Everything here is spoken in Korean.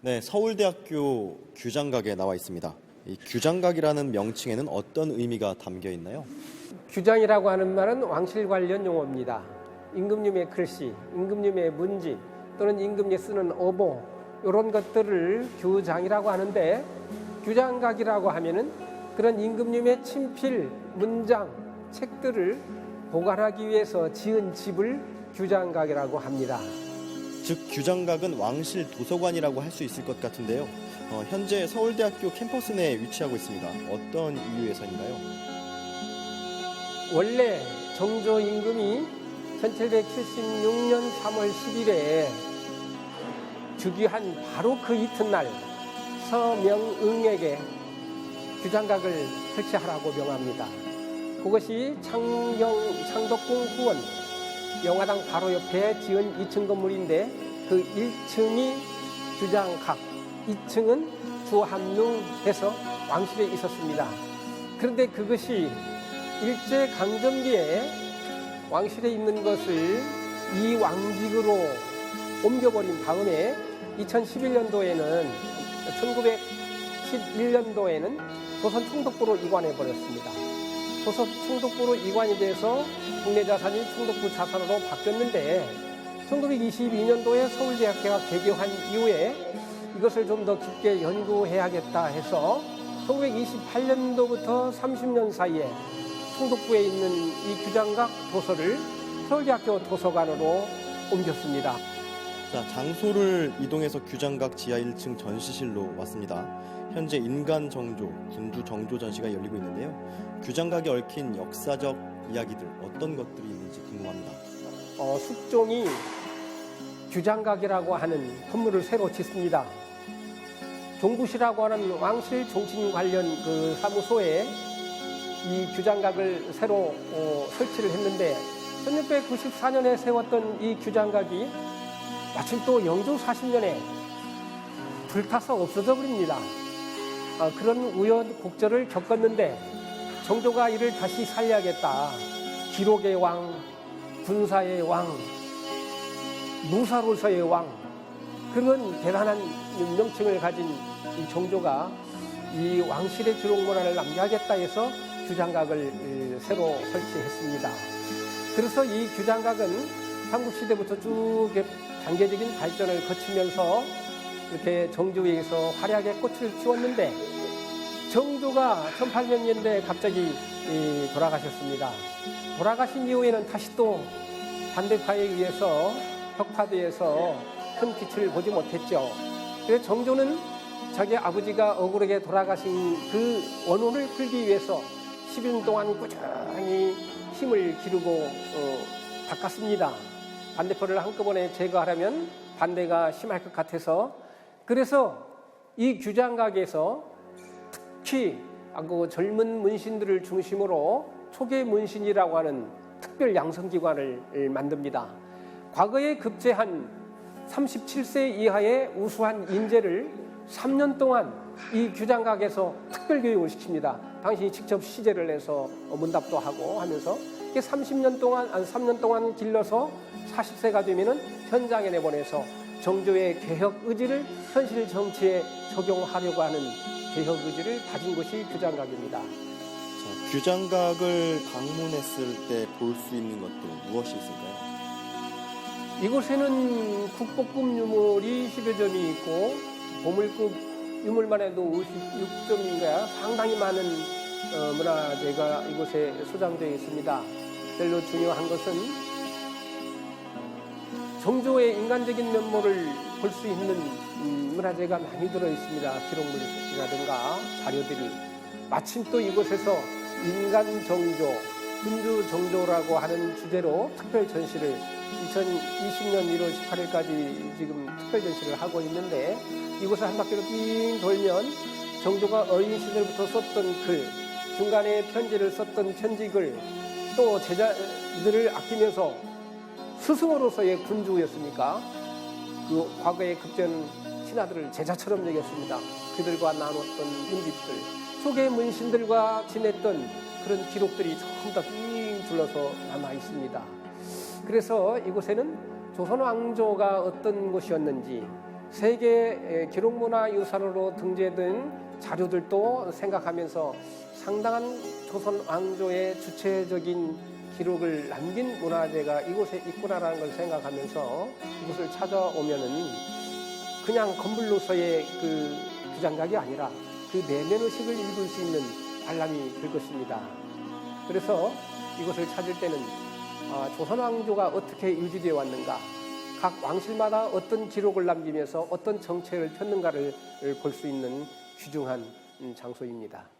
네, 서울대학교 규장각에 나와 있습니다. 이 규장각이라는 명칭에는 어떤 의미가 담겨 있나요? 규장이라고 하는 말은 왕실 관련 용어입니다. 임금님의 글씨, 임금님의 문집 또는 임금님이 쓰는 어보 이런 것들을 규장이라고 하는데, 규장각이라고 하면은 그런 임금님의 친필, 문장, 책들을 보관하기 위해서 지은 집을 규장각이라고 합니다. 즉 규장각은 왕실 도서관이라고 할 수 있을 것 같은데요. 현재 서울대학교 캠퍼스 내에 위치하고 있습니다. 어떤 이유에서인가요? 원래 정조 임금이 1776년 3월 10일에 즉위한 바로 그 이튿날 서명응에게 규장각을 설치하라고 명합니다. 그것이 창덕궁 후원 영화당 바로 옆에 지은 2층 건물인데, 그 1층이 규장각, 2층은 주함릉해서 왕실에 있었습니다. 그런데 그것이 일제강점기에 왕실에 있는 것을 이 왕직으로 옮겨버린 다음에 2011년도에는 1911년도에는 조선 총독부로 이관해 버렸습니다. 조선 총독부로 이관이 돼서 국내자산이 총독부 자산으로 바뀌었는데, 1922년도에 서울대학교가 개교한 이후에 이것을 좀 더 깊게 연구해야겠다 해서 1928년도부터 30년 사이에 총독부에 있는 이 규장각 도서를 서울대학교 도서관으로 옮겼습니다. 자, 장소를 이동해서 규장각 지하 1층 전시실로 왔습니다. 현재 인간 정조, 군주 정조 전시가 열리고 있는데요. 규장각에 얽힌 역사적 이야기들, 어떤 것들이 있는지 궁금합니다. 숙종이 규장각이라고 하는 건물을 새로 짓습니다. 종부시라고 하는 왕실 종친 관련 그 사무소에 이 규장각을 새로 설치를 했는데, 1694년에 세웠던 이 규장각이 마침 또 영조 40년에 불타서 없어져 버립니다. 그런 우여곡절을 겪었는데 정조가 이를 다시 살려야겠다. 기록의 왕, 군사의 왕, 무사로서의 왕, 그런 대단한 명칭을 가진 이 정조가 이 왕실의 기록 문화를 남겨야겠다 해서 규장각을 새로 설치했습니다. 그래서 이 규장각은 삼국시대부터 쭉 단계적인 발전을 거치면서 이렇게 정조에서 화려하게 꽃을 피웠는데, 정조가 1800년대에 갑자기 돌아가셨습니다. 돌아가신 이후에는 다시 또 반대파에 의해서 혁파되어서 큰 빛을 보지 못했죠. 그래서 정조는 자기 아버지가 억울하게 돌아가신 그 원혼을 풀기 위해서 10일 동안 꾸준히 힘을 기르고 닦았습니다. 반대파를 한꺼번에 제거하려면 반대가 심할 것 같아서. 그래서 이 규장각에서 특히 그 젊은 문신들을 중심으로 초계 문신이라고 하는 특별 양성기관을 만듭니다. 과거에 급제한 37세 이하의 우수한 인재를 3년 동안 이 규장각에서 특별 교육을 시킵니다. 당신이 직접 시제를 해서 문답도 하고 하면서, 이게 3년 동안 길러서 40세가 되면은 현장에 내보내서 정조의 개혁 의지를 현실 정치에 적용하려고 하는 개혁 의지를 다진 것이 규장각입니다. 자, 규장각을 방문했을 때 볼 수 있는 것들 무엇이 있을까요? 이곳에는 국보급 유물이 10여 점이 있고 보물급 유물만 해도 56점인가 상당히 많은 문화재가 이곳에 소장되어 있습니다. 별로 중요한 것은 정조의 인간적인 면모를 볼 수 있는 문화재가 많이 들어있습니다. 기록물이라든가 자료들이. 마침 또 이곳에서 인간 정조, 군주 정조라고 하는 주제로 특별 전시를 2020년 1월 18일까지 지금 특별 전시를 하고 있는데, 이곳을 한 바퀴로 빙 돌면 정조가 어린 시절부터 썼던 글, 중간에 편지를 썼던 편지글, 또 제자들을 아끼면서 스승으로서의 군주였으니까 그 과거의 급전 신하들을 제자처럼 여겼습니다. 그들과 나눴던 문집들, 초계 문신들과 지냈던 그런 기록들이 전부 다 빙 둘러서 남아 있습니다. 그래서 이곳에는 조선 왕조가 어떤 곳이었는지, 세계 기록문화유산으로 등재된 자료들도 생각하면서 상당한 조선 왕조의 주체적인 기록을 남긴 문화재가 이곳에 있구나라는 걸 생각하면서 이곳을 찾아오면은 그냥 건물로서의 그 규장각이 아니라 그 내면 의식을 읽을 수 있는 관람이 될 것입니다. 그래서 이곳을 찾을 때는 조선 왕조가 어떻게 유지되어 왔는가, 각 왕실마다 어떤 기록을 남기면서 어떤 정책을 폈는가를 볼 수 있는 귀중한 장소입니다.